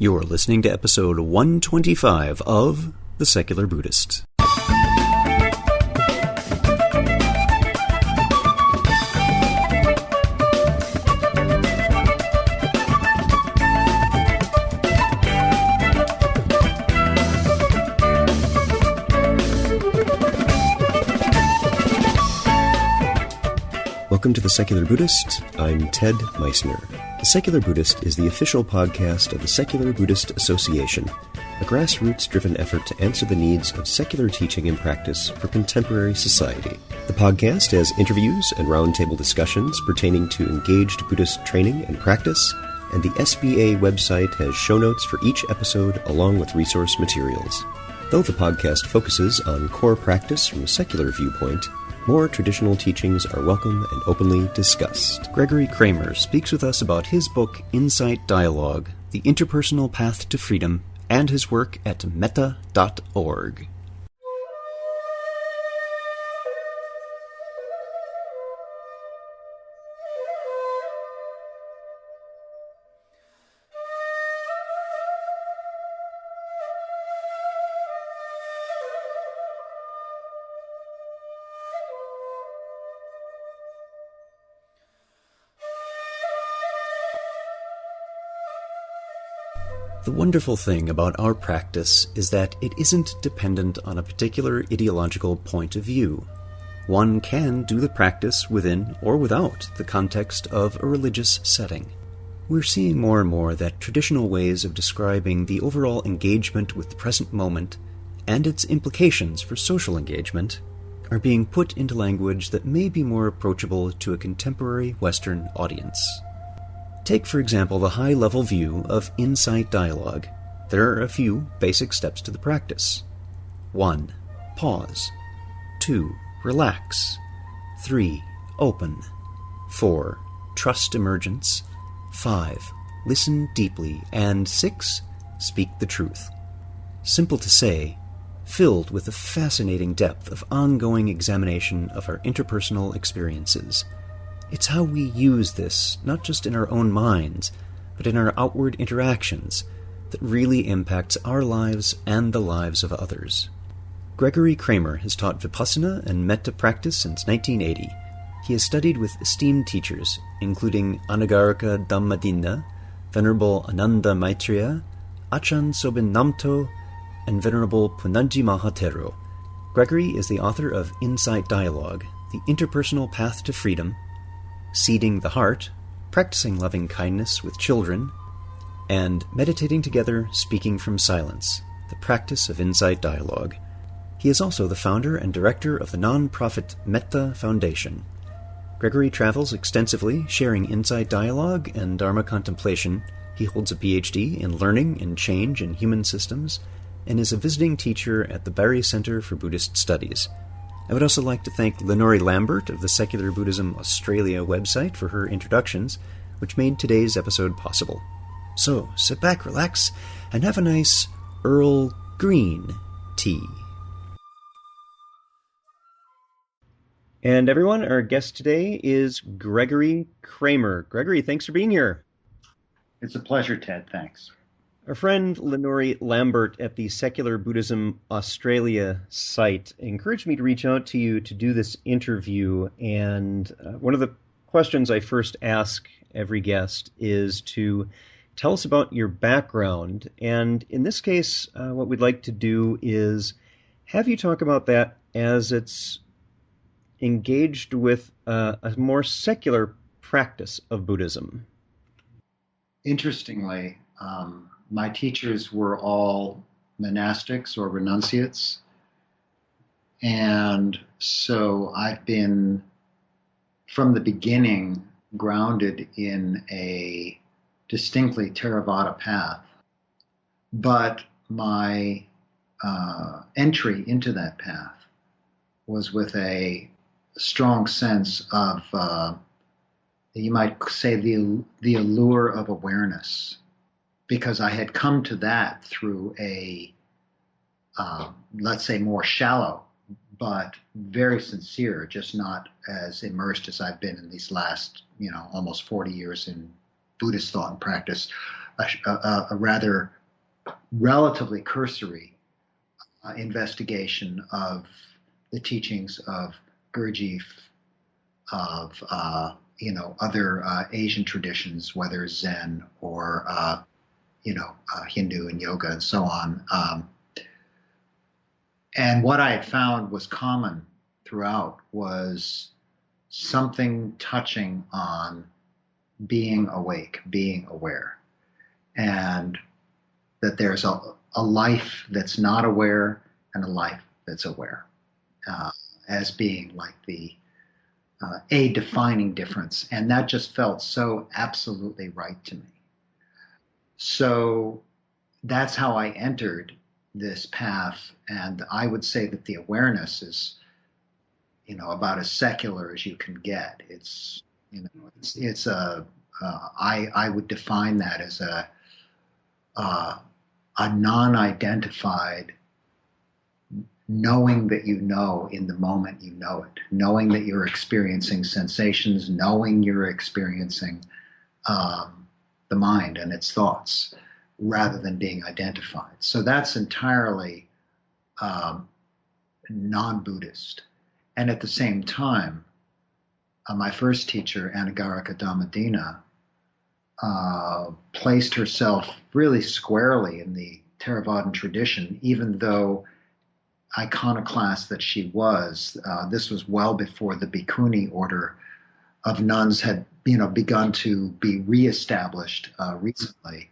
You're listening to episode 125 of The Secular Buddhist. Welcome to The Secular Buddhist. I'm Ted Meissner. The Secular Buddhist is the official podcast of the Secular Buddhist Association, a grassroots-driven effort to answer the needs of secular teaching and practice for contemporary society. The podcast has interviews and roundtable discussions pertaining to engaged Buddhist training and practice, and the SBA website has show notes for each episode along with resource materials. Though the podcast focuses on core practice from a secular viewpoint, more traditional teachings are welcome and openly discussed. Gregory Kramer speaks with us about his book, Insight Dialogue, The Interpersonal Path to Freedom, and his work at metta.org. The wonderful thing about our practice is that it isn't dependent on a particular ideological point of view. One can do the practice within or without the context of a religious setting. We're seeing more and more that traditional ways of describing the overall engagement with the present moment and its implications for social engagement are being put into language that may be more approachable to a contemporary Western audience. Take, for example, the high-level view of insight dialogue. There are a few basic steps to the practice. 1. Pause. 2. Relax. 3. Open. 4. Trust emergence. 5. Listen deeply. And 6. Speak the truth. Simple to say, filled with a fascinating depth of ongoing examination of our interpersonal experiences. It's how we use this, not just in our own minds, but in our outward interactions, that really impacts our lives and the lives of others. Gregory Kramer has taught Vipassana and Metta practice since 1980. He has studied with esteemed teachers, including Anagarika Dhammadinna, Venerable Ananda Maitreya, Achan Soben Namto, and Venerable Punanji Mahatero. Gregory is the author of Insight Dialogue, The Interpersonal Path to Freedom, Seeding the Heart, Practicing Loving Kindness with Children, and Meditating Together, Speaking from Silence, the Practice of Insight Dialogue. He is also the founder and director of the non-profit Metta Foundation. Gregory travels extensively, sharing insight dialogue and Dharma contemplation. He holds a PhD in Learning and Change in Human Systems, and is a visiting teacher at the Barry Center for Buddhist Studies. I would also like to thank Lenore Lambert of the Secular Buddhism Australia website for her introductions, which made today's episode possible. So, sit back, relax, and have a nice Earl Green tea. And everyone, our guest today is Gregory Kramer. Gregory, thanks for being here. It's a pleasure, Ted. Thanks. Our friend Lenore Lambert at the Secular Buddhism Australia site encouraged me to reach out to you to do this interview, and one of the questions I first ask every guest is to tell us about your background, and in this case, what we'd like to do is have you talk about that as it's engaged with a more secular practice of Buddhism. Interestingly, my teachers were all monastics or renunciates, and so I've been, from the beginning, grounded in a distinctly Theravada path. But my entry into that path was with a strong sense of, you might say, the allure of awareness, because I had come to that through a, let's say, more shallow, but very sincere, just not as immersed as I've been in these last, almost 40 years in Buddhist thought and practice, a rather relatively cursory investigation of the teachings of Gurdjieff, of other Asian traditions, whether Zen or Hindu and yoga and so on. And what I had found was common throughout was something touching on being awake, being aware, and that there's a life that's not aware and a life that's aware, as being like a defining difference. And that just felt so absolutely right to me. So that's how I entered this path. And I would say that the awareness is, about as secular as you can get. It's I would define that as a non-identified knowing that you know in the moment you know it, knowing that you're experiencing sensations, knowing you're experiencing the mind and its thoughts, rather than being identified. So that's entirely non-Buddhist. And at the same time, my first teacher, Anagarika Dhammadina, placed herself really squarely in the Theravadan tradition, even though iconoclast that she was, this was well before the Bhikkhuni order of nuns had, begun to be reestablished recently.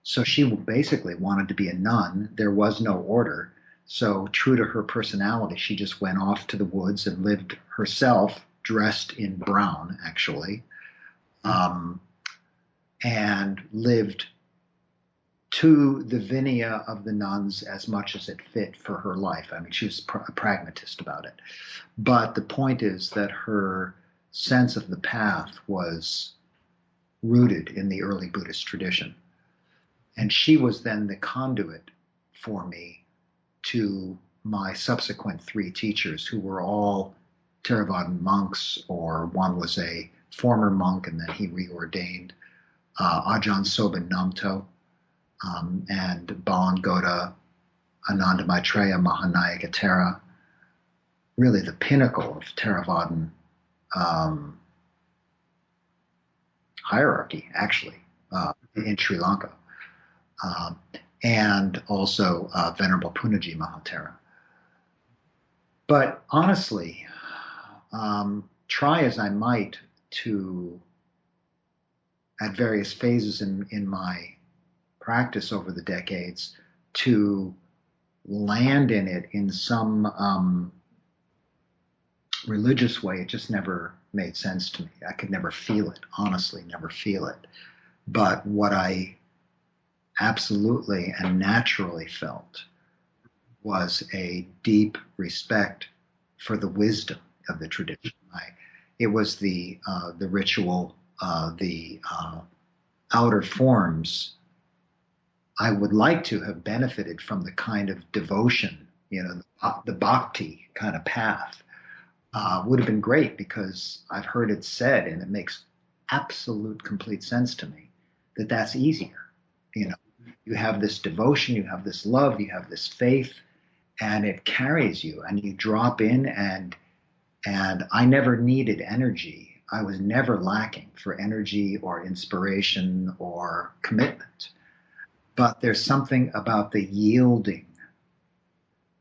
So she basically wanted to be a nun. There was no order. So true to her personality, she just went off to the woods and lived herself, dressed in brown, actually, and lived to the vinaya of the nuns as much as it fit for her life. I mean, she was a pragmatist about it. But the point is that her sense of the path was rooted in the early Buddhist tradition. And she was then the conduit for me to my subsequent three teachers, who were all Theravadan monks, or one was a former monk and then he reordained, Ajahn Soben Namto, and Bhavan Goda, Ananda Maitreya, Mahanayaka Thera, really the pinnacle of Theravadan hierarchy, actually, in Sri Lanka. And also Venerable Punaji Mahathera. But honestly, try as I might to, at various phases in my practice over the decades, to land in it in some religious way, it just never made sense to me. I could never feel it, honestly, never feel it. But what I absolutely and naturally felt was a deep respect for the wisdom of the tradition. It was the ritual, the outer forms. I would like to have benefited from the kind of devotion, the bhakti kind of path. Would have been great, because I've heard it said, and it makes absolute complete sense to me, that that's easier. You have this devotion, you have this love, you have this faith, and it carries you, and you drop in, and I never needed energy. I was never lacking for energy or inspiration or commitment. But there's something about the yielding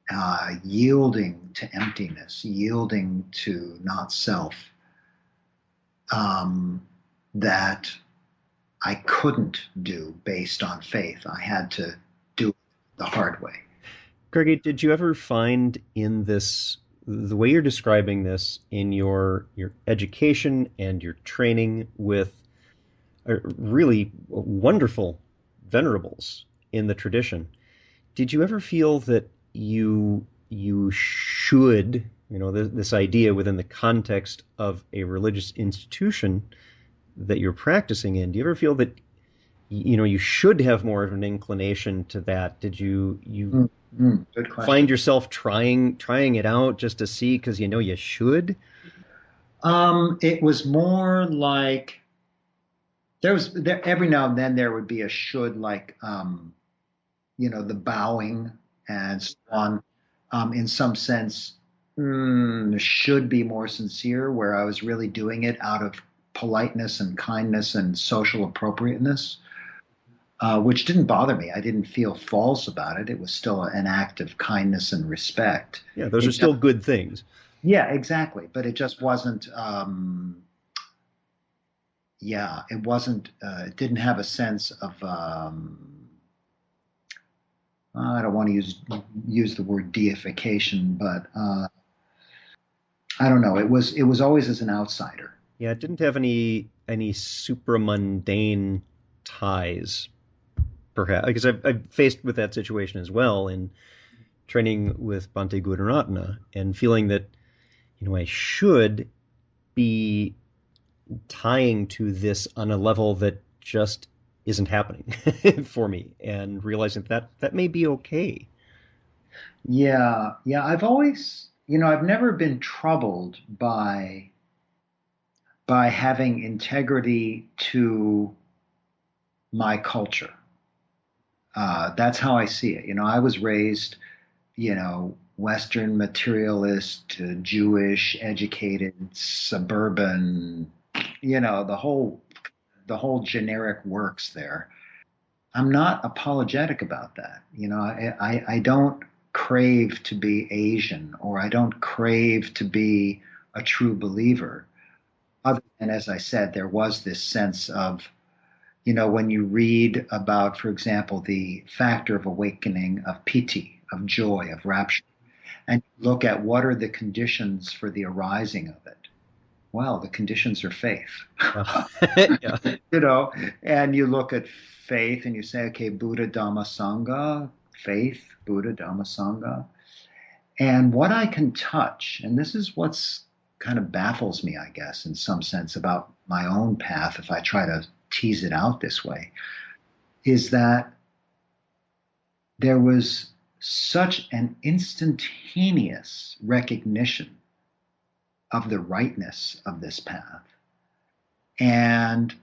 to emptiness, yielding to not self, that I couldn't do based on faith. I had to do it the hard way. Gregory, did you ever find in this, the way you're describing this, in your education and your training with really wonderful venerables in the tradition, did you ever feel that you should, this idea within the context of a religious institution that you're practicing in, do you ever feel that you should have more of an inclination to that? Did you Good question. Find yourself trying it out just to see because you should? It was more like there every now and then there would be a should, like the bowing and so on. In some sense, should be more sincere, where I was really doing it out of politeness and kindness and social appropriateness, which didn't bother me. I didn't feel false about it. It was still an act of kindness and respect. Yeah, those are It just, still good things. yeah, exactly. But it just wasn't. Yeah, it wasn't. It didn't have a sense of. I don't want to use the word deification, but I don't know. It was always as an outsider. Yeah, it didn't have any supramundane ties, perhaps, because I've faced with that situation as well in training with Bhante Gunaratana and feeling that I should be tying to this on a level that just isn't happening for me, and realizing that that may be okay. Yeah, yeah. I've never been troubled by having integrity to my culture. That's how I see it. I was raised, Western materialist, Jewish, educated, suburban, the whole generic works there. I'm not apologetic about that. I don't crave to be Asian, or I don't crave to be a true believer. Other than, as I said, there was this sense of, when you read about, for example, the factor of awakening of piti, of joy, of rapture, and you look at what are the conditions for the arising of it. Well, the conditions are faith. Yeah, yeah, you know, and you look at faith and you say, okay, Buddha, Dhamma, Sangha, faith, Buddha, Dhamma, Sangha. And what I can touch, and this is what's kind of baffles me, I guess, in some sense about my own path, if I try to tease it out this way, is that there was such an instantaneous recognition of the rightness of this path. And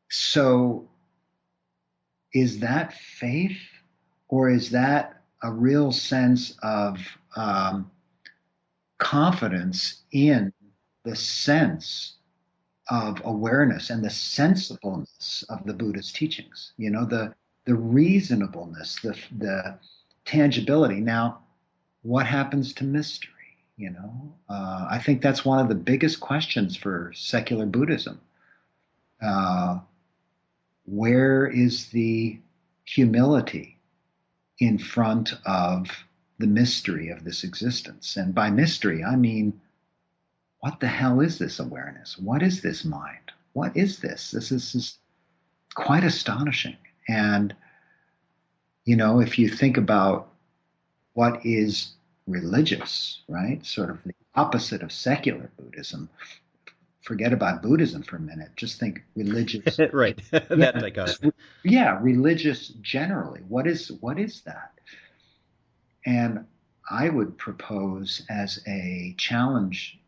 so, is that faith, or is that a real sense of confidence in the sense of awareness and the sensibleness of the Buddha's teachings? The reasonableness, the tangibility. Now, what happens to mystery? I think that's one of the biggest questions for secular Buddhism. Uh, where is the humility in front of the mystery of this existence? And by mystery, I mean, what the hell is this awareness? What is this mind? What is this? This is quite astonishing. And, if you think about what is religious, right? Sort of the opposite of secular Buddhism. Forget about Buddhism for a minute. Just think religious. right. That Yeah, dichotomy. yeah, religious generally. What is that? And I would propose as a challenge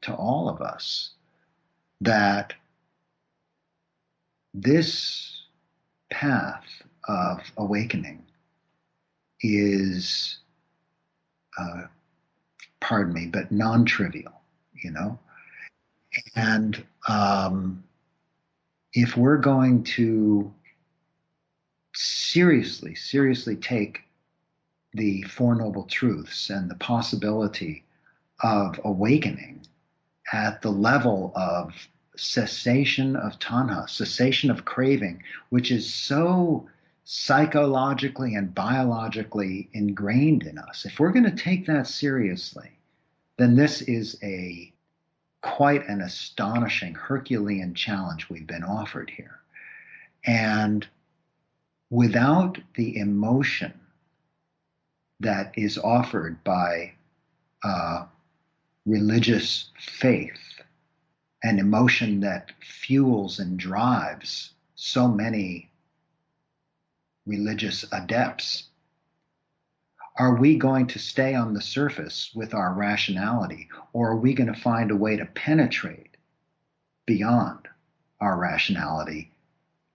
to all of us that this path of awakening is, pardon me, but non-trivial, you know? And if we're going to seriously take the Four Noble Truths and the possibility of awakening at the level of cessation of tanha, cessation of craving, which is so psychologically and biologically ingrained in us, if we're going to take that seriously, then this is a quite an astonishing Herculean challenge we've been offered here. And without the emotion that is offered by religious faith, an emotion that fuels and drives so many religious adepts, are we going to stay on the surface with our rationality, or are we going to find a way to penetrate beyond? our rationality,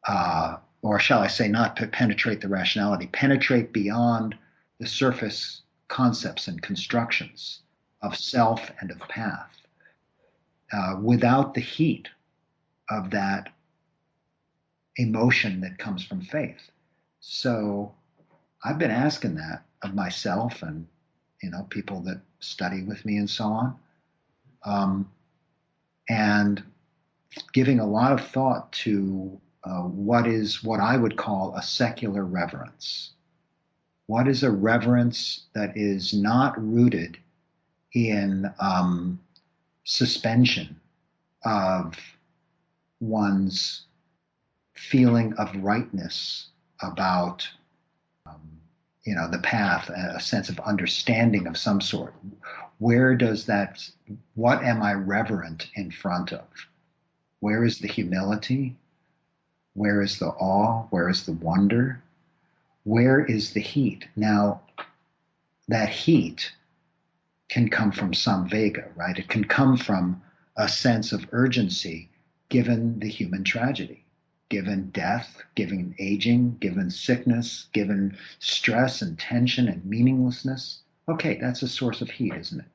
or shall I say, not penetrate the rationality, penetrate beyond the surface concepts and constructions of self and of path, without the heat of that emotion that comes from faith. So I've been asking that of myself and people that study with me and so on, and giving a lot of thought to what I would call a secular reverence. What is a reverence that is not rooted in suspension of one's feeling of rightness about the path, a sense of understanding of some sort? What am I reverent in front of? Where is the humility? Where is the awe? Where is the wonder? Where is the heat? Now, that heat can come from samvega, right? It can come from a sense of urgency given the human tragedy, given death, given aging, given sickness, given stress and tension and meaninglessness. Okay, that's a source of heat, isn't it?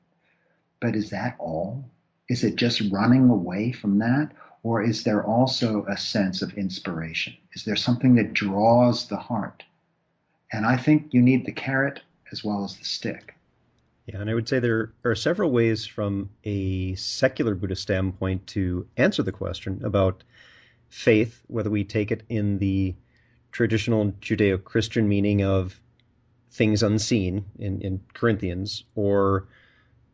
But is that all? Is it just running away from that? Or is there also a sense of inspiration? Is there something that draws the heart? And I think you need the carrot as well as the stick. Yeah, and I would say there are several ways from a secular Buddhist standpoint to answer the question about faith, whether we take it in the traditional Judeo-Christian meaning of things unseen in Corinthians, or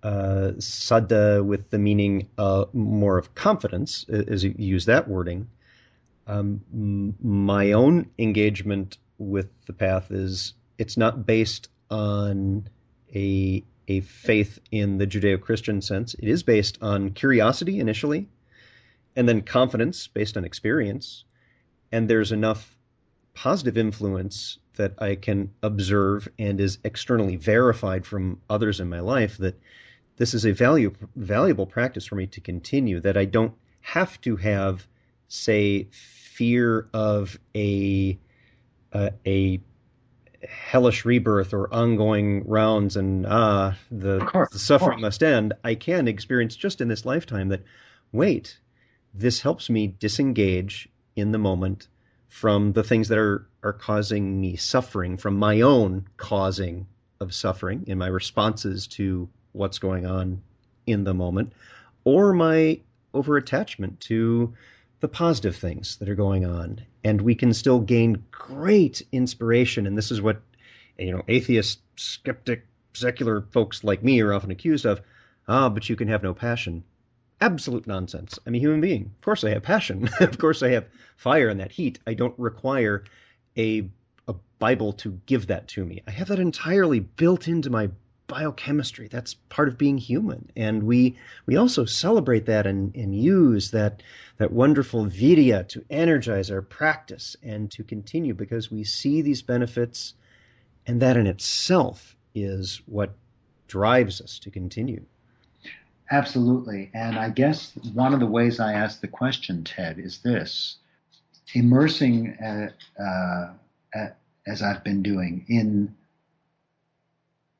saddha with the meaning more of confidence, as you use that wording. My own engagement with the path is it's not based on a faith in the Judeo-Christian sense. It is based on curiosity initially, and then confidence based on experience. And there's enough positive influence that I can observe and is externally verified from others in my life that this is a valuable practice for me to continue, that I don't have to have, say, fear of a hellish rebirth or ongoing rounds and the suffering must end. I can experience just in this lifetime that, wait, this helps me disengage in the moment from the things that are causing me suffering, from my own causing of suffering in my responses to what's going on in the moment, or my over-attachment to the positive things that are going on. And we can still gain great inspiration. And this is what, atheist, skeptic, secular folks like me are often accused of. But you can have no passion. Absolute nonsense. I'm a human being. Of course I have passion. Of course I have fire and that heat. I don't require a Bible to give that to me. I have that entirely built into my biochemistry. That's part of being human. And we also celebrate that and use that wonderful vidya to energize our practice and to continue, because we see these benefits, and that in itself is what drives us to continue. Absolutely. And I guess one of the ways I ask the question, Ted, is this: immersing as I've been doing in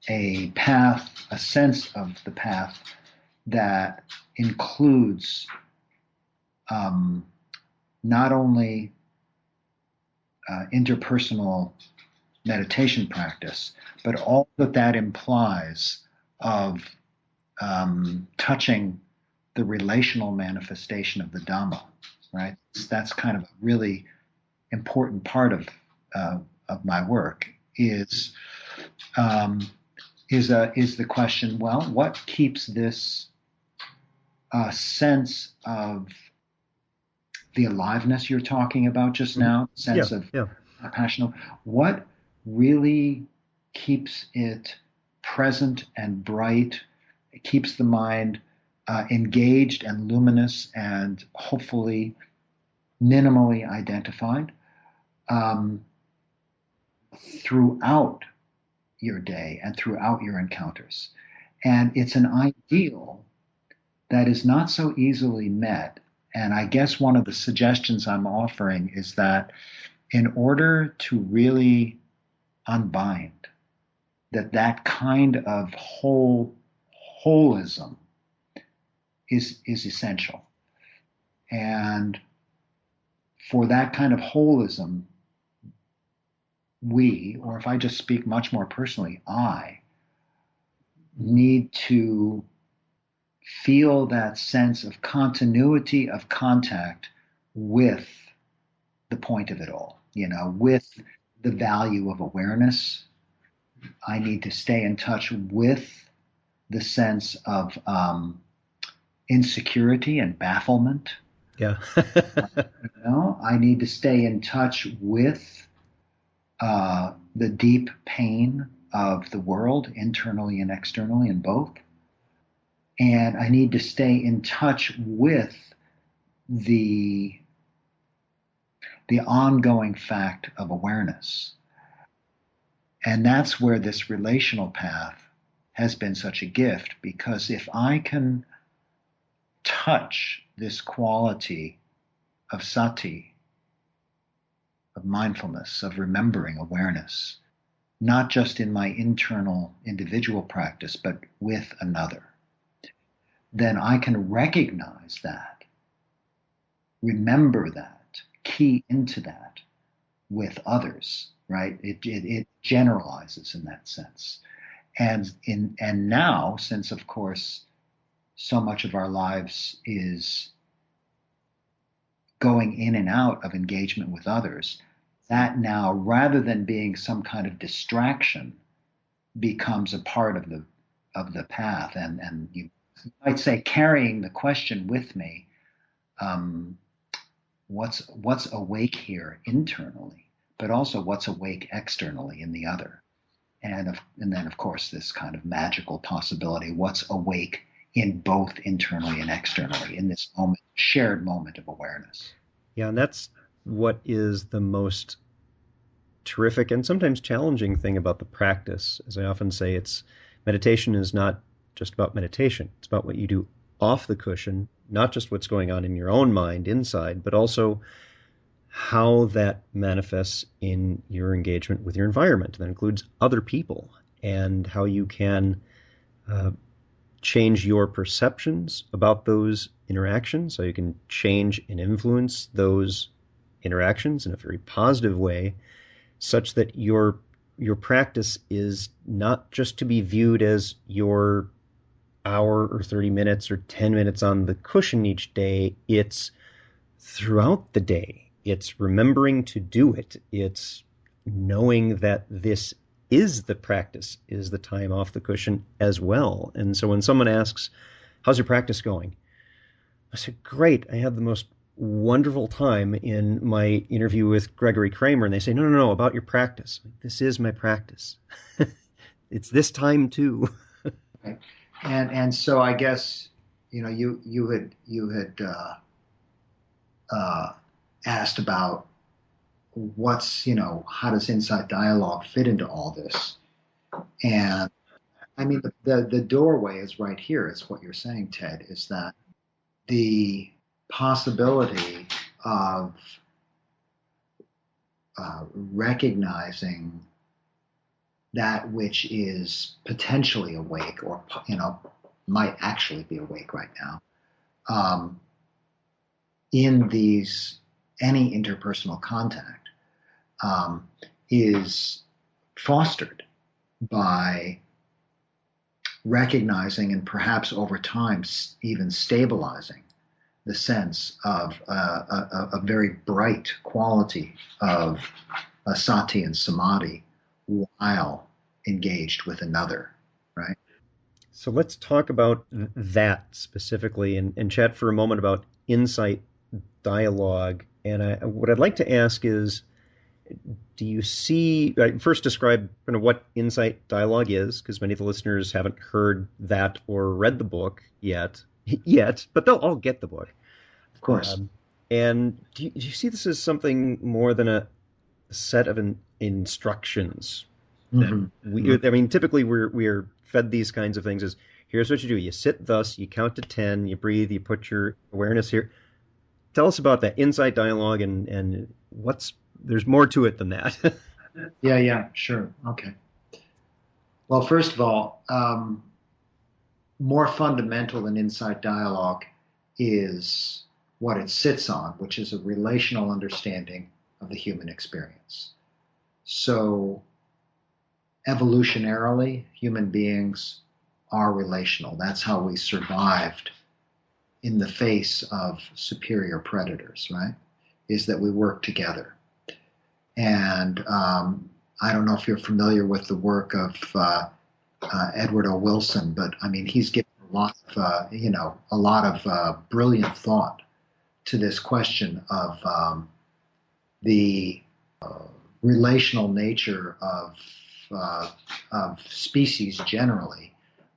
a path, a sense of the path that includes not only interpersonal meditation practice, but all that implies of touching the relational manifestation of the Dhamma, right? That's kind of a really important part of my work. Is the question, well, what keeps this sense of the aliveness you're talking about just now, sense of passion, what really keeps it present and bright? It keeps the mind engaged and luminous and hopefully minimally identified throughout your day and throughout your encounters. And it's an ideal that is not so easily met And I guess one of the suggestions I'm offering is that in order to really unbind, that kind of holism is essential. And for that kind of holism, we, or if I just speak much more personally, I need to feel that sense of continuity of contact with the point of it all, with the value of awareness. I need to stay in touch with the sense of insecurity and bafflement. Yeah. I need to stay in touch with the deep pain of the world, internally and externally, and both. And I need to stay in touch with the ongoing fact of awareness. And that's where this relational path has been such a gift, because if I can touch this quality of sati, of mindfulness, of remembering awareness, not just in my internal individual practice, but with another, then I can recognize that, remember that, key into that with others, right? It generalizes in that sense. And now, since of course so much of our lives is going in and out of engagement with others, that now, rather than being some kind of distraction, becomes a part of the path. And you might say, carrying the question with me, what's awake here internally, but also what's awake externally in the other. And then, of course, this kind of magical possibility, what's awake in both internally and externally in this moment, shared moment of awareness. Yeah, and that's what is the most terrific and sometimes challenging thing about the practice. As I often say, meditation is not just about meditation. It's about what you do off the cushion, not just what's going on in your own mind inside, but also how that manifests in your engagement with your environment. That includes other people, and how you can change your perceptions about those interactions, so you can change and influence those interactions in a very positive way, such that your practice is not just to be viewed as your hour or 30 minutes or 10 minutes on the cushion each day. It's throughout the day. It's remembering to do it. It's knowing that this is the practice, is the time off the cushion as well. And so when someone asks, how's your practice going? I said, great. I had the most wonderful time in my interview with Gregory Kramer. And they say, no, about your practice. This is my practice. It's this time too. Right. And so I guess, you had asked about how does insight dialogue fit into all this? And I mean, the doorway is right here. Is what you're saying, Ted, is that the possibility of recognizing that which is potentially awake, or might actually be awake right now, in any interpersonal contact, is fostered by recognizing, and perhaps over time even stabilizing, the sense of a very bright quality of sati and samadhi while engaged with another, right? So let's talk about that specifically, and chat for a moment about insight dialogue. And what I'd like to ask is, do you see, first describe kind of what insight dialogue is, because many of the listeners haven't heard that or read the book yet, but they'll all get the book. Of course. And do you see this as something more than a set of instructions? Mm-hmm. I mean, typically we're fed these kinds of things as, here's what you do. You sit thus, you count to 10, you breathe, you put your awareness here. tell us about that insight dialogue and there's more to it than that. Yeah, sure. Okay. Well, first of all, more fundamental than insight dialogue is what it sits on, which is a relational understanding of the human experience. So, evolutionarily, human beings are relational. That's how we survived in the face of superior predators, right? Is that we work together. And I don't know if you're familiar with the work of Edward O. Wilson, but I mean, he's given a lot of brilliant thought to this question of the relational nature of species generally,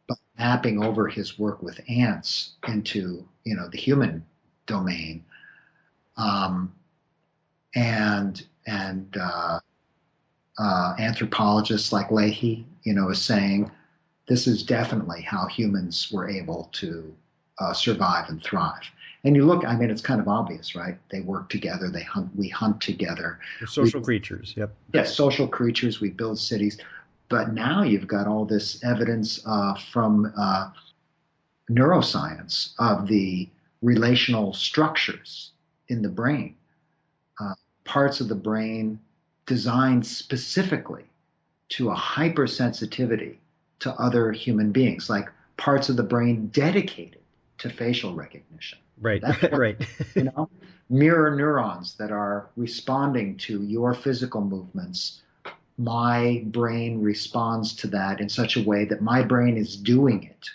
but mapping over his work with ants into the human domain, and anthropologists like Leahy, is saying this is definitely how humans were able to survive and thrive. And you look, I mean, it's kind of obvious, right? They work together, we hunt together. We're social creatures, yep. Yes, social creatures, we build cities. But now you've got all this evidence from neuroscience of the relational structures in the brain, parts of the brain designed specifically to a hypersensitivity to other human beings, like parts of the brain dedicated to facial recognition. Right, right. Mirror neurons that are responding to your physical movements. My brain responds to that in such a way that my brain is doing it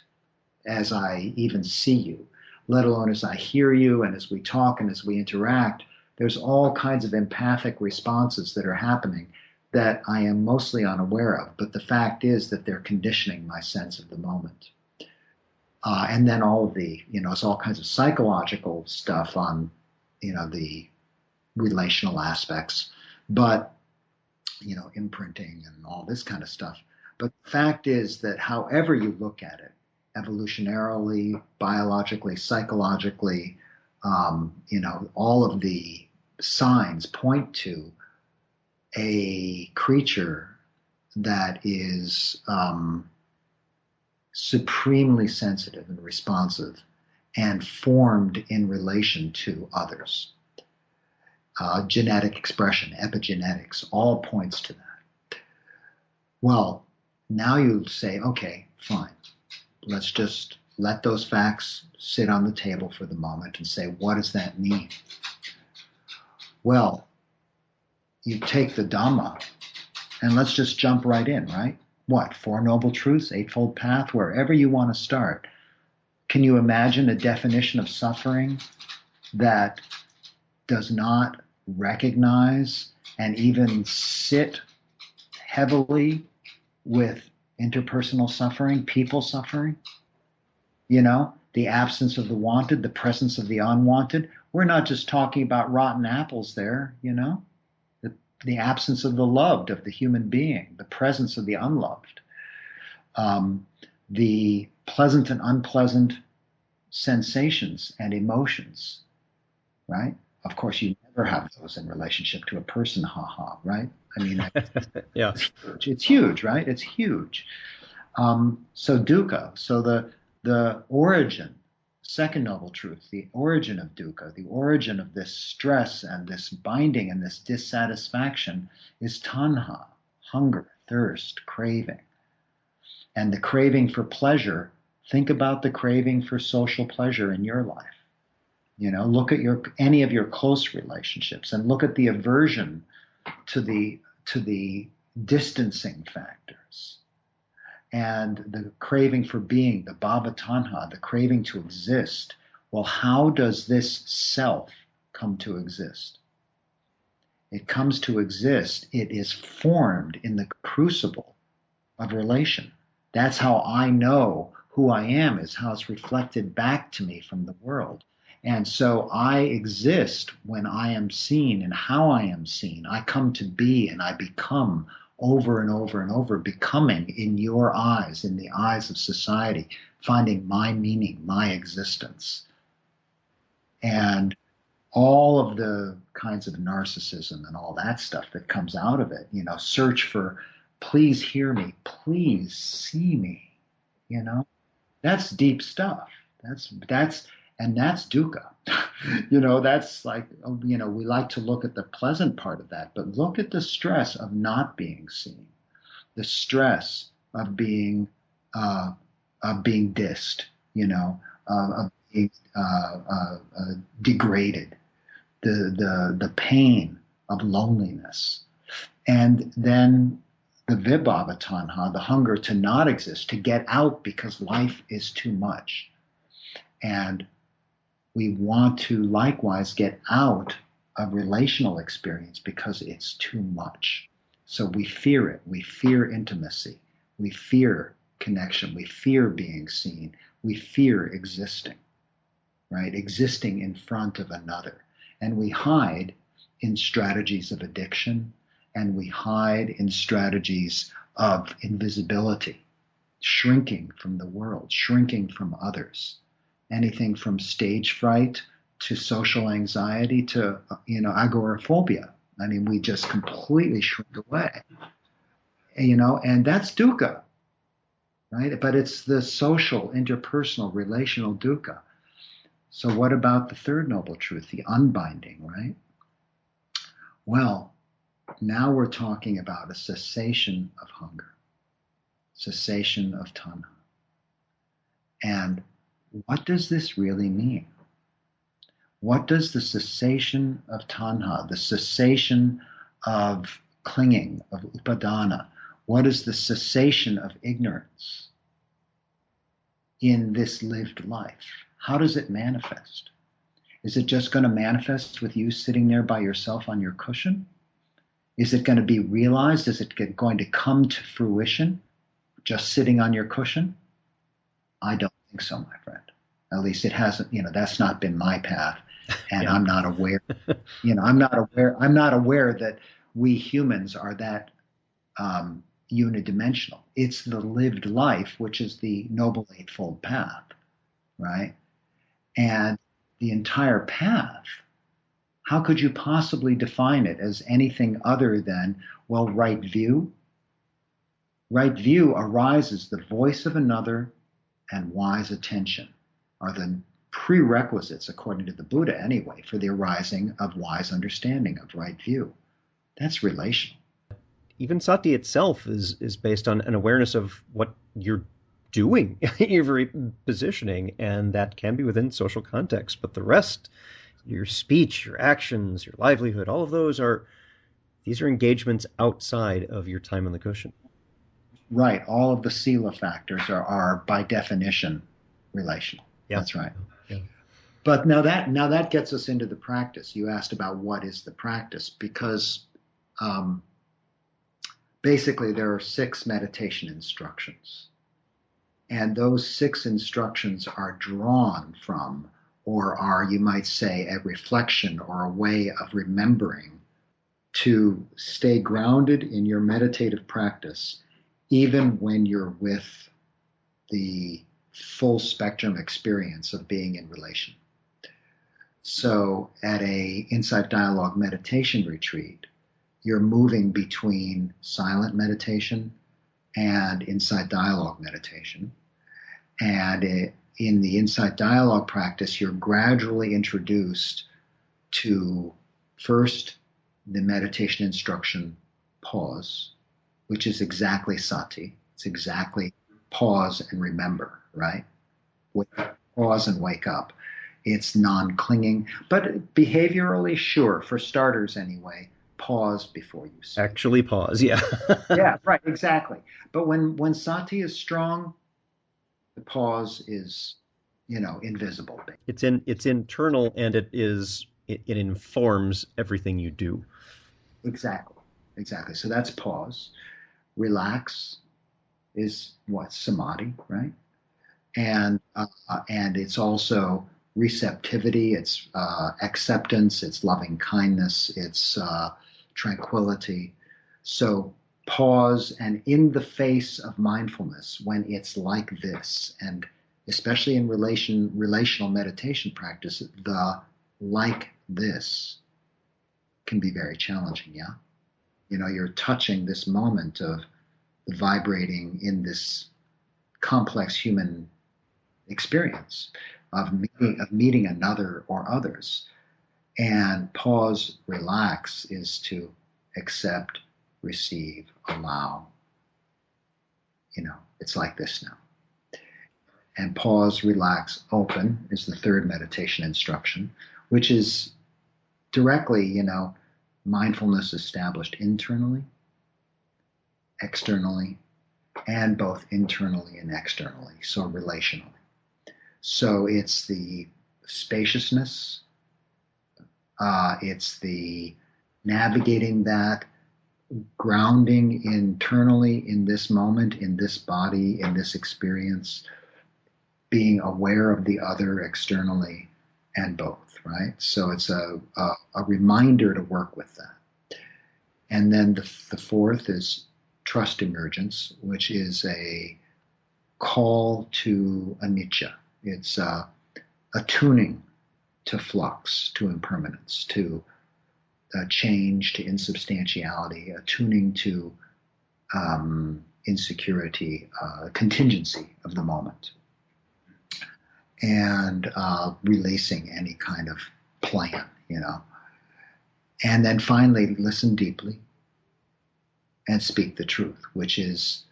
as I even see you, let alone as I hear you and as we talk and as we interact. There's all kinds of empathic responses that are happening that I am mostly unaware of. But the fact is that they're conditioning my sense of the moment. And then all of it's all kinds of psychological stuff on, the relational aspects, but, imprinting and all this kind of stuff. But the fact is that however you look at it, evolutionarily, biologically, psychologically, all of the signs point to a creature that is supremely sensitive and responsive and formed in relation to others. Genetic expression, epigenetics, all points to that. Well, now you say, okay, fine. Let's just let those facts sit on the table for the moment and say, what does that mean? Well, you take the Dhamma and let's just jump right in, right? What? Four Noble Truths, Eightfold Path, wherever you want to start. Can you imagine a definition of suffering that does not recognize and even sit heavily with interpersonal suffering, people suffering? The absence of the wanted, the presence of the unwanted. We're not just talking about rotten apples there, the absence of the loved, of the human being, the presence of the unloved, the pleasant and unpleasant sensations and emotions, right? Of course, you never have those in relationship to a person, right? I mean, yeah, it's huge, right? It's huge. So dukkha, so the origin, second noble truth, the origin of dukkha, the origin of this stress and this binding and this dissatisfaction is tanha, hunger, thirst, craving. And the craving for pleasure, think about the craving for social pleasure in your life. Look at any of your close relationships and look at the aversion to the distancing factors. And the craving for being, the bhava tanha, the craving to exist. Well, how does this self come to exist? It comes to exist. It is formed in the crucible of relation. That's how I know who I am, is how it's reflected back to me from the world. And so I exist when I am seen and how I am seen. I come to be and I become over and over and over, becoming in your eyes, in the eyes of society, finding my meaning, my existence. And all of the kinds of narcissism and all that stuff that comes out of it, search for, please hear me, please see me, you know, that's deep stuff. And that's dukkha. That's like, we like to look at the pleasant part of that, but look at the stress of not being seen, the stress of being dissed, of being degraded, the pain of loneliness, and then the vibhava tanha, the hunger to not exist, to get out because life is too much. And we want to likewise get out of relational experience because it's too much. So we fear it. We fear intimacy. We fear connection. We fear being seen. We fear existing, right? Existing in front of another. And we hide in strategies of addiction, and we hide in strategies of invisibility, shrinking from the world, shrinking from others. Anything from stage fright to social anxiety to, agoraphobia. I mean, we just completely shrink away, and that's dukkha, right? But it's the social, interpersonal, relational dukkha. So what about the third noble truth, the unbinding, right? Well, now we're talking about a cessation of hunger, cessation of tanha. And what does this really mean? What does the cessation of tanha, the cessation of clinging, of upadana, what is the cessation of ignorance in this lived life? How does it manifest? Is it just going to manifest with you sitting there by yourself on your cushion? Is it going to be realized? Is it going to come to fruition just sitting on your cushion? I don't think so, my friend. At least it hasn't, that's not been my path. And I'm not aware, I'm not aware that we humans are that unidimensional. It's the lived life, which is the Noble Eightfold Path, right? And the entire path, how could you possibly define it as anything other than, well, right view? Right view arises, the voice of another and wise attention are the prerequisites, according to the Buddha anyway, for the arising of wise understanding, of right view. That's relational. Even sati itself is based on an awareness of what you're doing, your positioning, and that can be within social context. But the rest, your speech, your actions, your livelihood, all of those these are engagements outside of your time on the cushion. Right. All of the sila factors are by definition relational. Yeah. That's right. Yeah. But now that gets us into the practice. You asked about what is the practice, because basically there are 6 meditation instructions. And those 6 instructions are drawn from, or are, you might say, a reflection or a way of remembering to stay grounded in your meditative practice, even when you're with the full spectrum experience of being in relation. So at a Insight Dialogue meditation retreat, you're moving between silent meditation and Insight Dialogue meditation. And in the Insight Dialogue practice, you're gradually introduced to first the meditation instruction, pause, which is exactly sati. It's exactly pause and remember, right? Pause and wake up. It's non-clinging, but behaviorally, sure, for starters anyway, pause before you speak. Actually pause, yeah. Yeah, right, exactly. But when sati is strong, the pause is, invisible. It's internal, and it informs everything you do. Exactly. So that's pause. Relax is what? Samadhi, right? And it's also receptivity, it's acceptance, it's loving kindness, it's tranquility. So pause, and in the face of mindfulness, when it's like this, and especially in relational meditation practice, the like this can be very challenging, yeah? You're touching this moment of vibrating in this complex human experience of meeting another or others. And pause, relax is to accept, receive, allow. It's like this now. And pause, relax, open is the third meditation instruction, which is directly, mindfulness established internally, externally, and both internally and externally, so relationally. So it's the spaciousness, it's the navigating that, grounding internally in this moment, in this body, in this experience, being aware of the other externally and both, right? So it's a reminder to work with that. And then the fourth is trust emergence, which is a call to anicca. It's attuning to flux, to impermanence, to change, to insubstantiality, attuning to insecurity, contingency of the moment, and releasing any kind of plan, And then finally, listen deeply and speak the truth, which is,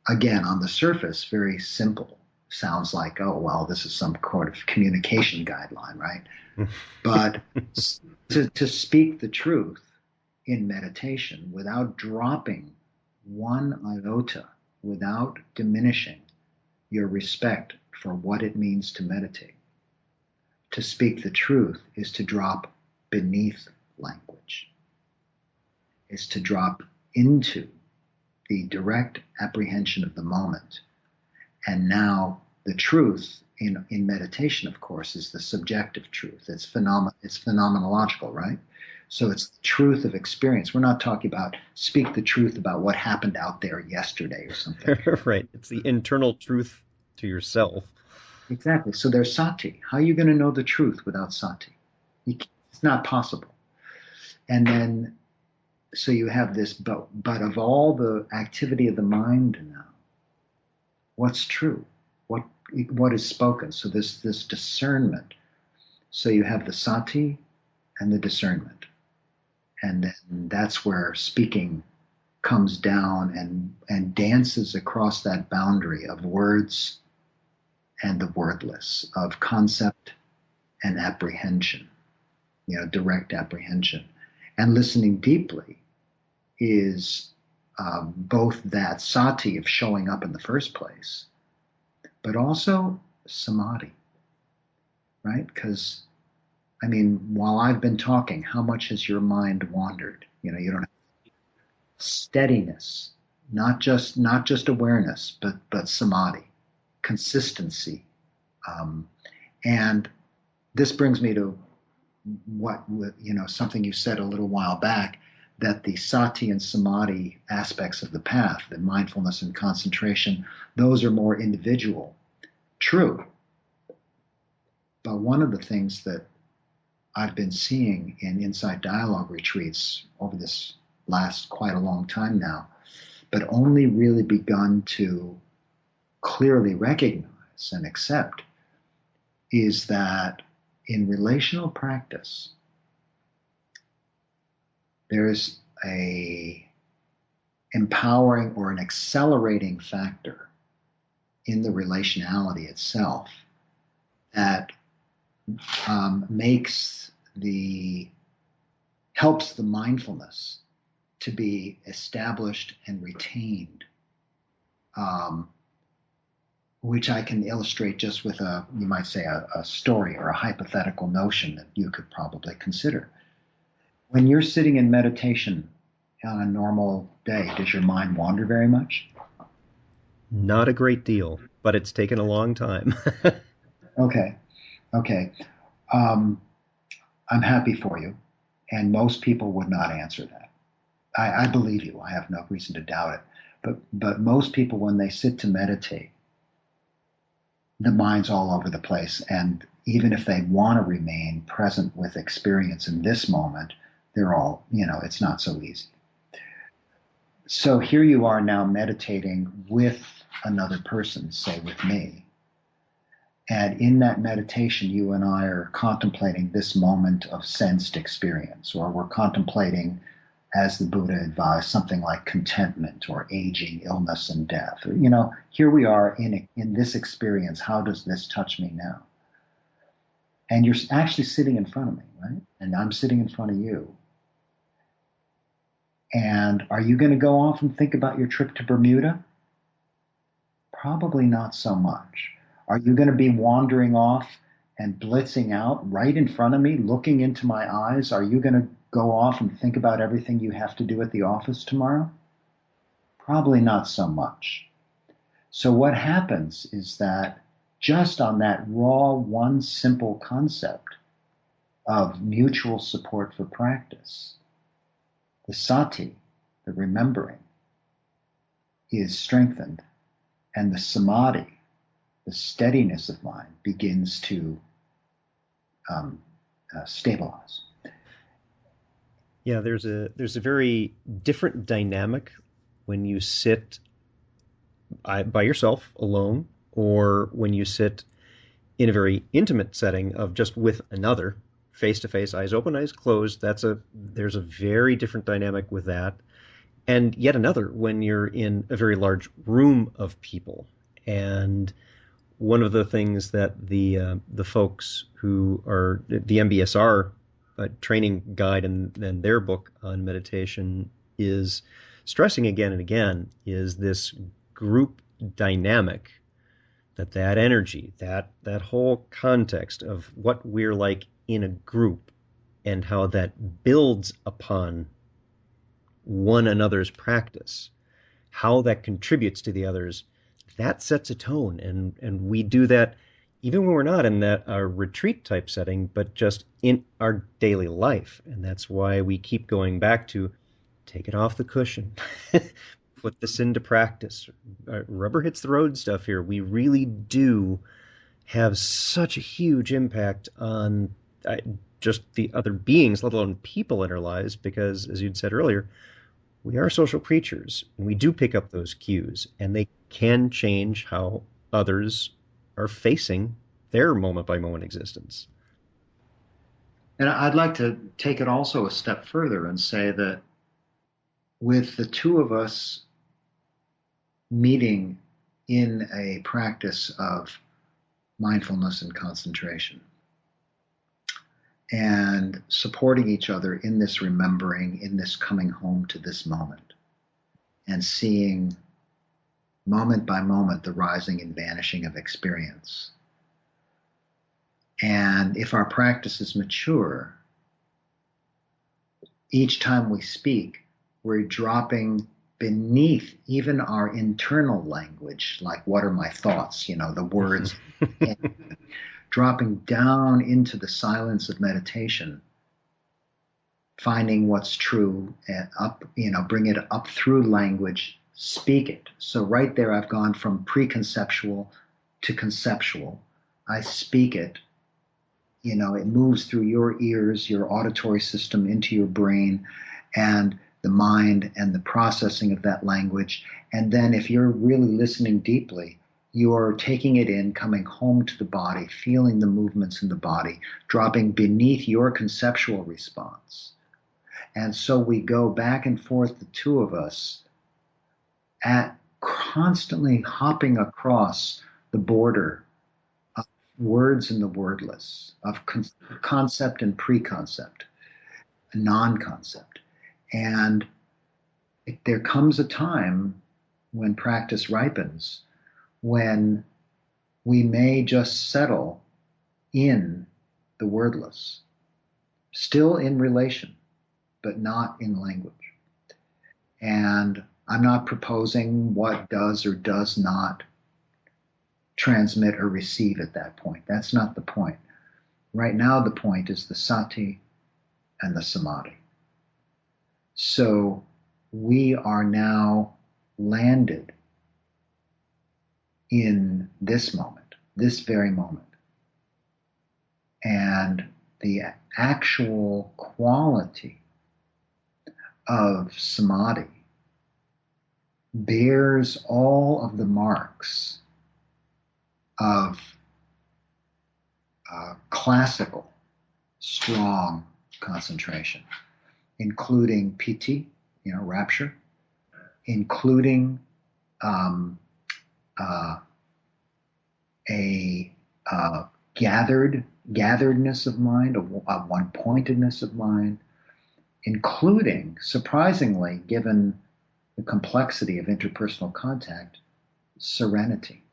again, on the surface, very simple. Sounds like, oh, well, this is some sort of communication guideline, right? But to speak the truth in meditation without dropping one iota, without diminishing your respect for what it means to meditate. To speak the truth is to drop beneath language, is to drop into the direct apprehension of the moment. And now the truth in meditation, of course, is the subjective truth. It's phenomenological, right? So it's the truth of experience. We're not talking about speak the truth about what happened out there yesterday or something. Right. It's the internal truth to yourself. Exactly. So there's sati. How are you going to know the truth without sati? It's not possible. And then, so you have this, but of all the activity of the mind now, what's true? What is spoken? So this discernment. So you have the sati and the discernment. And then that's where speaking comes down and dances across that boundary of words and the wordless, of concept and apprehension, direct apprehension. And listening deeply is both that sati of showing up in the first place, but also samadhi, right? Because, while I've been talking, how much has your mind wandered? You don't have steadiness, not just awareness, but samadhi, consistency. And this brings me to something you said a little while back, that the sati and samadhi aspects of the path, the mindfulness and concentration, those are more individual. True. But one of the things that I've been seeing in Insight Dialogue retreats over this last quite a long time now, but only really begun to clearly recognize and accept, is that in relational practice, there's a empowering or an accelerating factor in the relationality itself that helps the mindfulness to be established and retained, which I can illustrate just with you might say, a story or a hypothetical notion that you could probably consider. When you're sitting in meditation on a normal day, does your mind wander very much? Not a great deal, but it's taken a long time. Okay. I'm happy for you, and most people would not answer that. I believe you. I have no reason to doubt it. But most people, when they sit to meditate, the mind's all over the place, and even if they want to remain present with experience in this moment, they're all, it's not so easy. So here you are now meditating with another person, say with me. And in that meditation, you and I are contemplating this moment of sensed experience, or we're contemplating, as the Buddha advised, something like contentment or aging, illness, and death. Or, here we are in this experience. How does this touch me now? And you're actually sitting in front of me, right? And I'm sitting in front of you. And are you going to go off and think about your trip to Bermuda? Probably not so much. Are you going to be wandering off and blitzing out right in front of me, looking into my eyes? Are you going to go off and think about everything you have to do at the office tomorrow? Probably not so much. So what happens is that just on that raw, one simple concept of mutual support for practice, the sati, the remembering, is strengthened, and the samadhi, the steadiness of mind, begins to stabilize. Yeah, there's a very different dynamic when you sit by yourself alone, or when you sit in a very intimate setting of just with another, face to face, eyes open, eyes closed. There's a very different dynamic with that. And yet another when you're in a very large room of people. And one of the things that the folks who are the MBSR training guide and their book on meditation is stressing again and again is this group dynamic, that energy, that whole context of what we're like in a group and how that builds upon one another's practice, how that contributes to the others, that sets a tone. And we do that even when we're not in that retreat type setting, but just in our daily life. And that's why we keep going back to take it off the cushion, put this into practice. Rubber hits the road stuff here. We really do have such a huge impact on just the other beings, let alone people in our lives, because as you'd said earlier, we are social creatures, and we do pick up those cues, and they can change how others are facing their moment-by-moment existence. And I'd like to take it also a step further and say that with the two of us meeting in a practice of mindfulness and concentration, and supporting each other in this remembering, in this coming home to this moment, and seeing moment by moment the rising and vanishing of experience. And if our practice is mature, each time we speak, we're dropping beneath even our internal language, like what are my thoughts, the words, dropping down into the silence of meditation, finding what's true and bring it up through language, speak it. So right there, I've gone from preconceptual to conceptual. I speak it. It moves through your ears, your auditory system, into your brain, and the mind, and the processing of that language. And then if you're really listening deeply, you're taking it in, coming home to the body, feeling the movements in the body, dropping beneath your conceptual response. And so we go back and forth, the two of us, at constantly hopping across the border of words and the wordless, of concept and preconcept, non-concept. And there comes a time when practice ripens when we may just settle in the wordless, still in relation, but not in language. And I'm not proposing what does or does not transmit or receive at that point. That's not the point. Right now, the point is the sati and the samadhi. So we are now landed in this moment, this very moment. And the actual quality of samadhi bears all of the marks of classical, strong concentration, including piti, rapture, including um, uh, a gatheredness of mind, a one-pointedness of mind, including, surprisingly, given the complexity of interpersonal contact, serenity.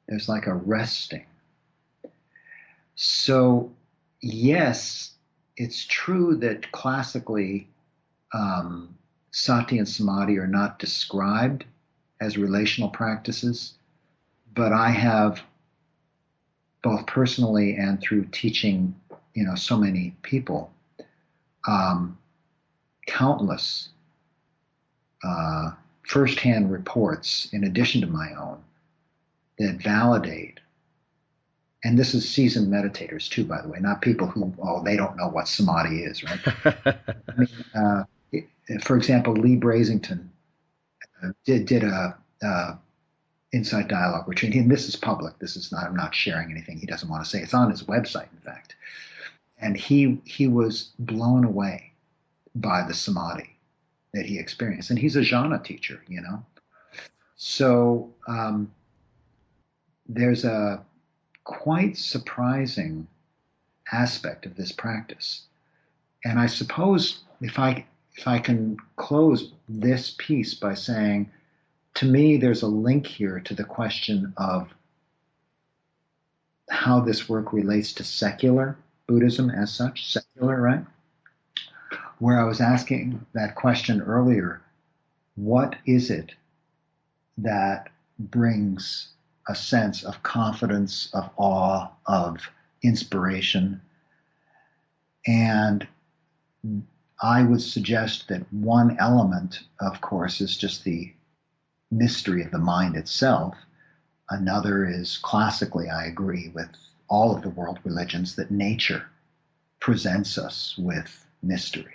There's like a resting. So, yes, it's true that classically sati and samadhi are not described as relational practices, but I have, both personally and through teaching, so many people, countless firsthand reports, in addition to my own, that validate. And this is seasoned meditators too, by the way, not people who, they don't know what samadhi is, right? For example, Lee Brasington did a Insight Dialogue retreat, and this is public. This is not, I'm not sharing anything he doesn't want to say. It's on his website, in fact. And he was blown away by the samadhi that he experienced. And he's a jhana teacher, So there's a quite surprising aspect of this practice. And I suppose if I can close this piece by saying, to me, there's a link here to the question of how this work relates to secular Buddhism as such, secular, right? Where I was asking that question earlier, what is it that brings a sense of confidence, of awe, of inspiration? And I would suggest that one element, of course, is just the mystery of the mind itself. Another is, classically, I agree with all of the world religions, that nature presents us with mystery,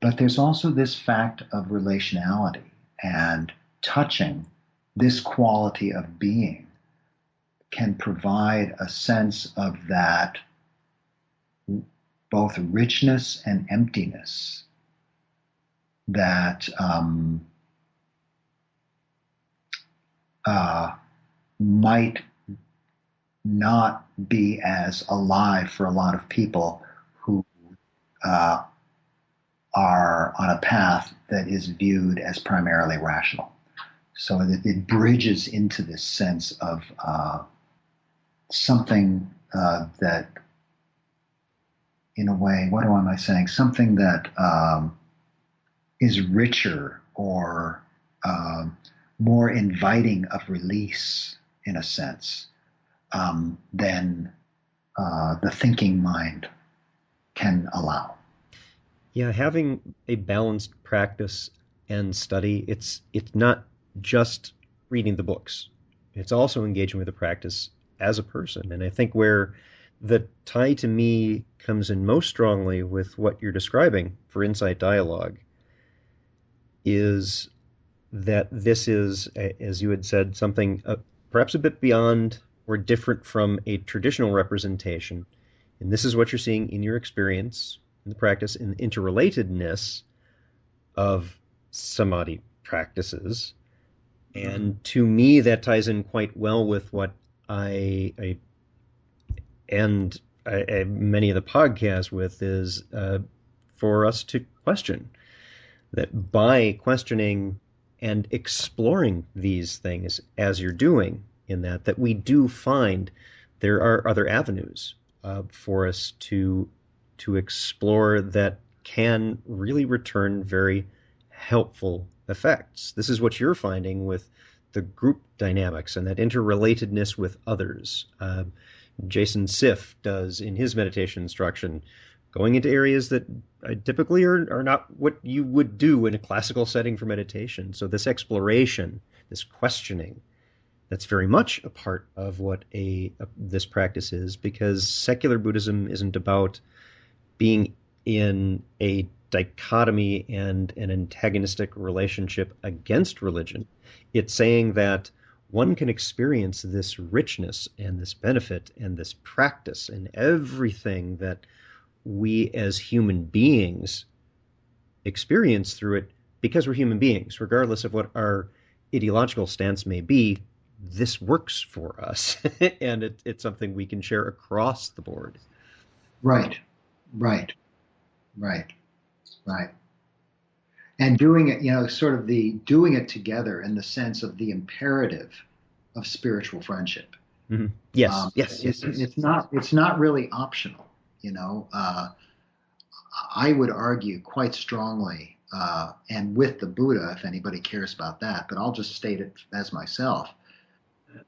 But there's also this fact of relationality, and touching this quality of being can provide a sense of that both richness and emptiness that might not be as alive for a lot of people who are on a path that is viewed as primarily rational. So that it bridges into this sense of something that, in a way, what am I saying? Something that is richer or more inviting of release, in a sense, than the thinking mind can allow. Yeah, having a balanced practice and study, it's not just reading the books. It's also engaging with the practice as a person. And I think where the tie to me comes in most strongly with what you're describing for Insight Dialogue is that this is, as you had said, something perhaps a bit beyond or different from a traditional representation. And this is what you're seeing in your experience, in the practice, in the interrelatedness of samadhi practices. And to me, that ties in quite well with what I end many of the podcasts with, is for us to question. That by questioning and exploring these things as you're doing in that we do find there are other avenues for us to explore that can really return very helpful effects. This is what you're finding with the group dynamics and that interrelatedness with others. Jason Siff does in his meditation instruction, going into areas that typically are not what you would do in a classical setting for meditation. So this exploration, this questioning, That's very much a part of what this practice is, because secular Buddhism isn't about being in a dichotomy and an antagonistic relationship against religion. It's saying that one can experience this richness and this benefit and this practice and everything that we as human beings experience through it because we're human beings, regardless of what our ideological stance may be. This works for us, and it's something we can share across the board. Right, right, right, right. And doing it, sort of the doing it together in the sense of the imperative of spiritual friendship. Mm-hmm. Yes, yes, yes, yes. It's not really optional. I would argue quite strongly, and with the Buddha, if anybody cares about that, but I'll just state it as myself,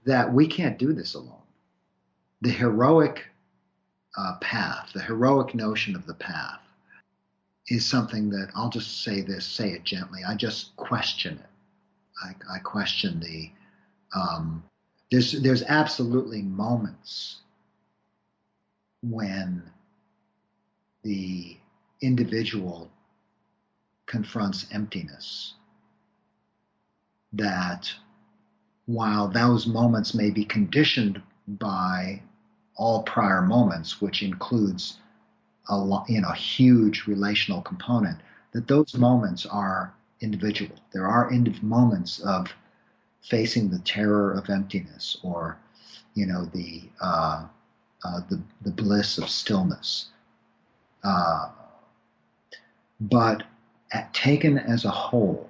that we can't do this alone. The heroic path, the heroic notion of the path, is something that I'll just say it gently. I just question it. I question the. There's absolutely moments when the individual confronts emptiness that, while those moments may be conditioned by all prior moments, which includes a huge relational component, that those moments are individual. There are moments of facing the terror of emptiness, or the bliss of stillness. But taken as a whole,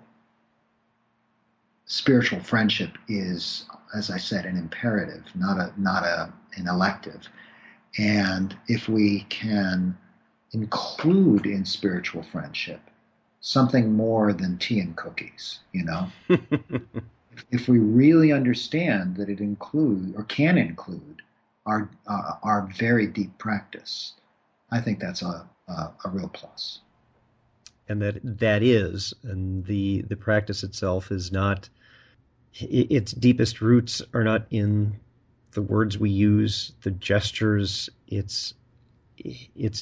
spiritual friendship is, as I said, an imperative, not an elective. And if we can include in spiritual friendship something more than tea and cookies, if we really understand that it includes or can include our very deep practice, I think that's a real plus. And that is, and the practice itself is not, its deepest roots are not in the words we use, the gestures. It's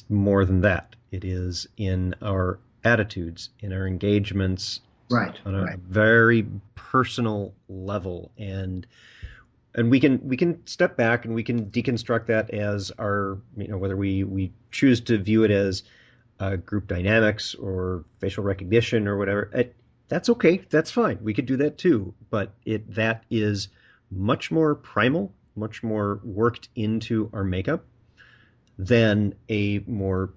more than that. It is in our attitudes, in our engagements, right, on a very personal level, and we can step back and we can deconstruct that as our, whether we choose to view it as group dynamics or facial recognition or whatever. That's okay. That's fine. We could do that too. But that is much more primal, much more worked into our makeup than a more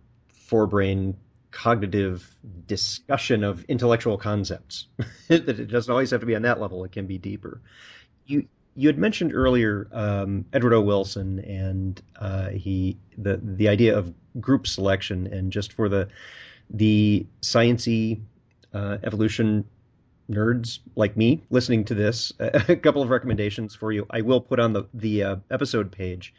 forebrain cognitive discussion of intellectual concepts. That it doesn't always have to be on that level. It can be deeper. You had mentioned earlier Edward O. Wilson and the idea of group selection, and just for the sciencey evolution nerds like me listening to this, a couple of recommendations for you. I will put on the episode page.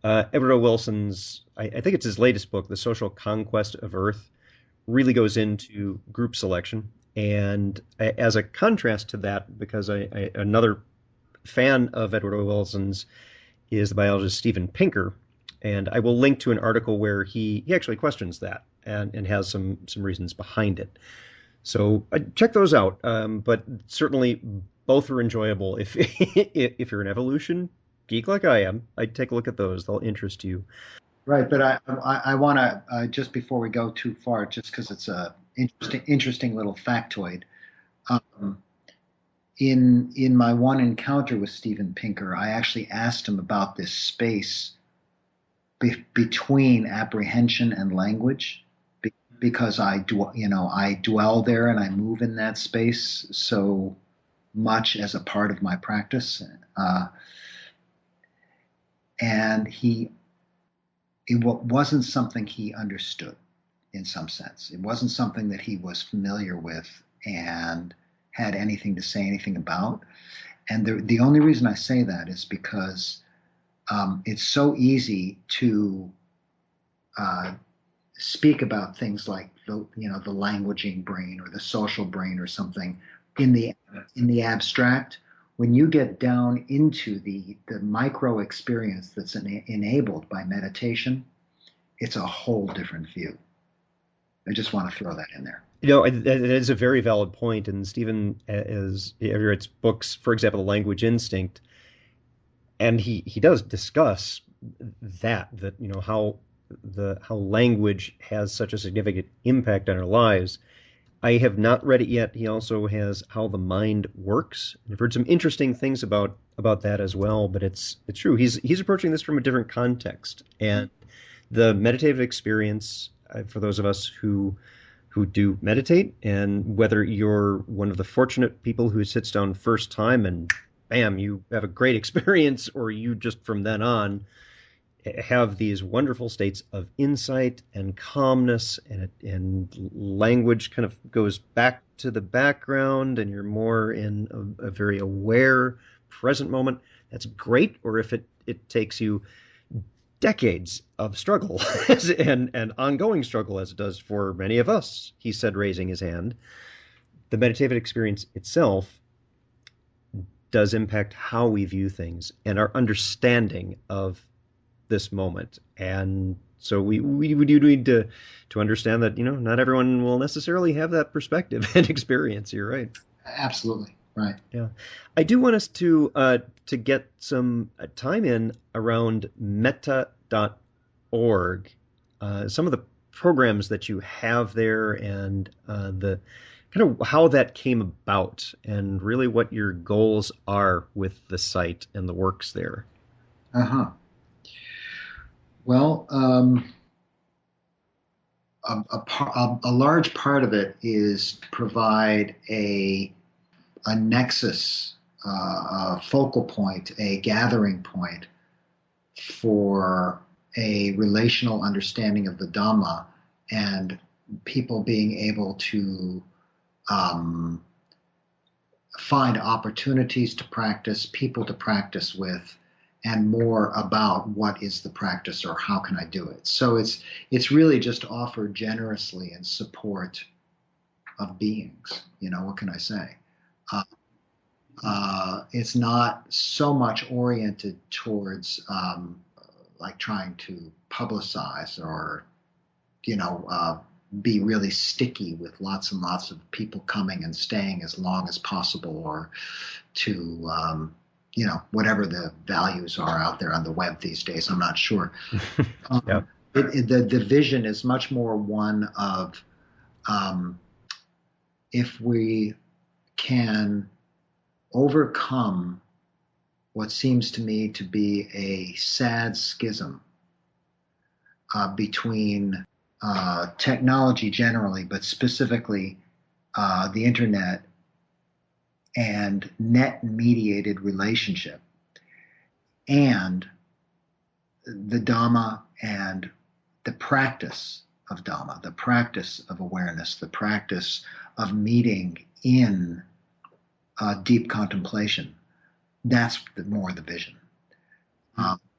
Edward O. Wilson's, I think it's his latest book, The Social Conquest of Earth, really goes into group selection. And as a contrast to that, because another fan of Edward O. Wilson's is the biologist Steven Pinker, and I will link to an article where he actually questions that and has some reasons behind it. So check those out. But certainly both are enjoyable. If if you're an evolution geek like I am, I'd take a look at those. They'll interest you. Right, but I want to just before we go too far, just because it's a interesting little factoid. In my one encounter with Steven Pinker, I actually asked him about this space between apprehension and language, because I dwell there and I move in that space so much as a part of my practice, and it wasn't something he understood in some sense. It wasn't something that he was familiar with and had anything to say anything about. And the only reason I say that is because it's so easy to speak about things like the languaging brain or the social brain or something in the abstract, when you get down into the micro experience that's enabled by meditation, it's a whole different view. I just want to throw that in there. It is a very valid point. And Stephen is he writes books, for example, The Language Instinct, and he does discuss that how language has such a significant impact on our lives. I have not read it yet. He also has How the Mind Works. I've heard some interesting things about that as well. But it's true. He's approaching this from a different context, and the meditative experience for those of us who do meditate, and whether you're one of the fortunate people who sits down first time and bam, you have a great experience, or you just from then on have these wonderful states of insight and calmness, and language kind of goes back to the background, and you're more in a very aware present moment. That's great. Or if it takes you decades of struggle and ongoing struggle, as it does for many of us, he said, raising his hand, the meditative experience itself does impact how we view things and our understanding of this moment. And so we do need to understand that, not everyone will necessarily have that perspective and experience. You're right. Absolutely. Right. Yeah. I do want us to get some time in around meta.org, some of the programs that you have there, and the kind of how that came about, and really what your goals are with the site and the works there. Uh-huh. Well, a large part of it is to provide a nexus, a focal point, a gathering point for a relational understanding of the Dhamma, and people being able to find opportunities to practice, people to practice with, and more about what is the practice or how can I do it. So it's really just offered generously in support of beings. What can I say? It's not so much oriented towards like trying to publicize or be really sticky with lots and lots of people coming and staying as long as possible, or to whatever the values are out there on the web these days. I'm not sure. Yeah. The vision is much more one of if we can overcome what seems to me to be a sad schism between technology generally, but specifically the internet and net-mediated relationship, and the Dhamma and the practice of Dhamma, the practice of awareness, the practice of meeting in deep contemplation. That's more the vision.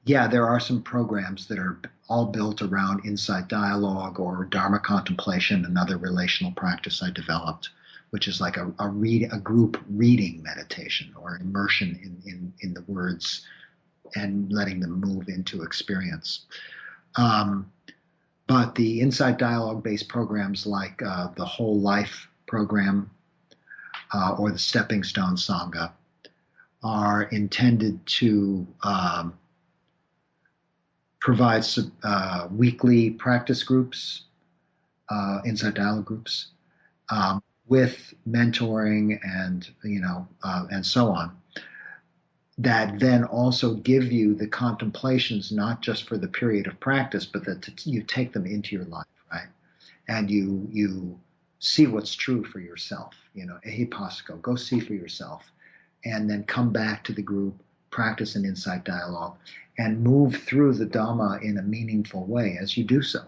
Yeah, there are some programs that are all built around insight dialogue or Dharma contemplation, another relational practice I developed, which is like a group reading meditation or immersion in the words and letting them move into experience. But the insight dialogue based programs like the Whole Life program or the Stepping Stone Sangha are intended to provide weekly practice groups, insight dialogue groups, with mentoring and and so on, that then also give you the contemplations not just for the period of practice, but that you take them into your life, right? And you see what's true for yourself. Ehipassiko, go see for yourself, and then come back to the group, practice an insight dialogue, and move through the Dhamma in a meaningful way as you do so.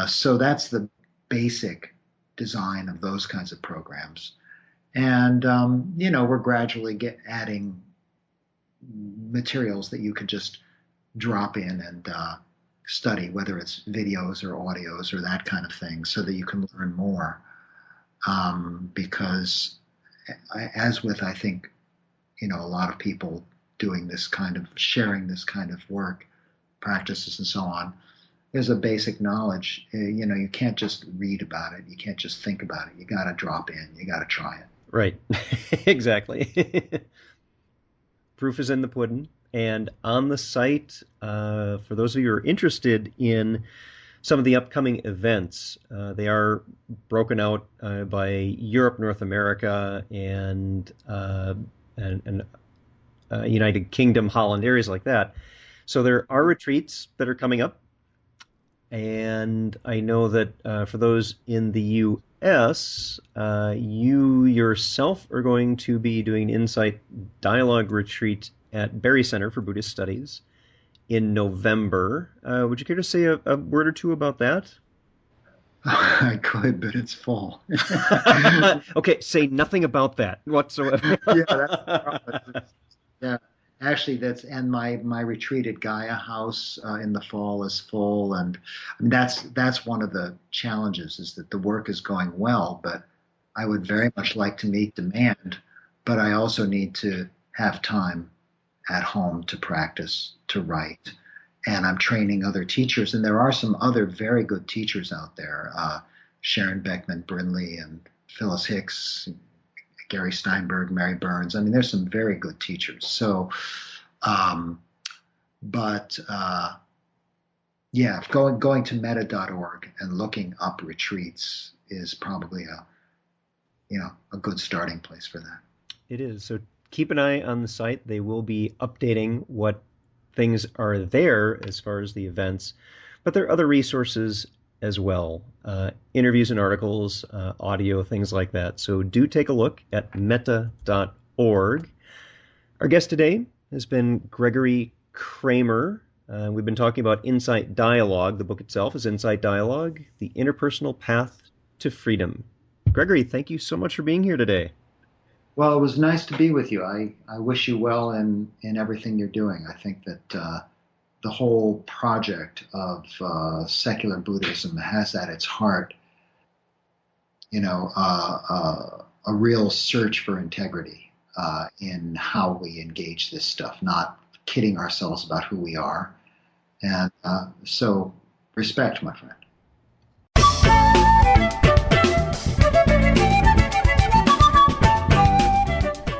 So that's the basic design of those kinds of programs. And, we're gradually adding materials that you could just drop in and study, whether it's videos or audios or that kind of thing, so that you can learn more. Because as with, I think, a lot of people doing this kind of, sharing this kind of work, practices and so on, there's a basic knowledge. You can't just read about it. You can't just think about it. You got to drop in. You got to try it. Right. Exactly. Proof is in the pudding. And on the site, for those of you who are interested in some of the upcoming events, they are broken out by Europe, North America, and United Kingdom, Holland, areas like that. So there are retreats that are coming up. And I know that for those in the U.S., you yourself are going to be doing an Insight Dialogue retreat at Berry Center for Buddhist Studies in November. Would you care to say a word or two about that? I could, but it's full. Okay, say nothing about that whatsoever. Yeah, that's the problem. Yeah, actually, and my retreat at Gaia House in the fall is full, and I mean, that's one of the challenges, is that the work is going well, but I would very much like to meet demand, but I also need to have time at home to practice, to write. And I'm training other teachers, and there are some other very good teachers out there, Sharon Beckman Brindley and Phyllis Hicks, Gary Steinberg, Mary Burns. I mean, there's some very good teachers. So, yeah, going to meta.org and looking up retreats is probably a good starting place for that. It is. So keep an eye on the site. They will be updating what things are there as far as the events, but there are other resources as well, interviews and articles, audio, things like that. So do take a look at meta.org. Our guest today has been Gregory Kramer. We've been talking about Insight Dialogue. The book itself is Insight Dialogue, The Interpersonal Path to Freedom. Gregory, thank you so much for being here today. Well, it was nice to be with you. I wish you well in everything you're doing. I think that the whole project of secular Buddhism has at its heart, a real search for integrity in how we engage this stuff, not kidding ourselves about who we are. And so respect, my friend.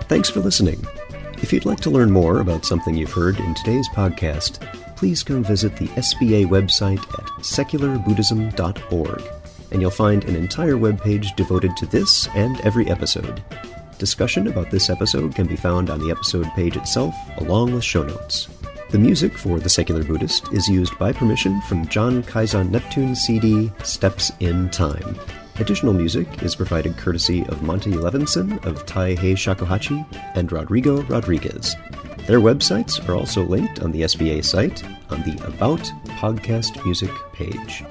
Thanks for listening. If you'd like to learn more about something you've heard in today's podcast, please come visit the SBA website at secularbuddhism.org, and you'll find an entire webpage devoted to this and every episode. Discussion about this episode can be found on the episode page itself, along with show notes. The music for The Secular Buddhist is used by permission from John Kaizen Neptune's CD, Steps in Time. Additional music is provided courtesy of Monty Levinson of Taihei Shakuhachi and Rodrigo Rodriguez. Their websites are also linked on the SBA site on the About Podcast Music page.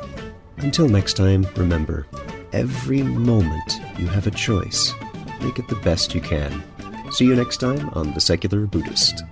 Until next time, remember, every moment you have a choice. Make it the best you can. See you next time on The Secular Buddhist.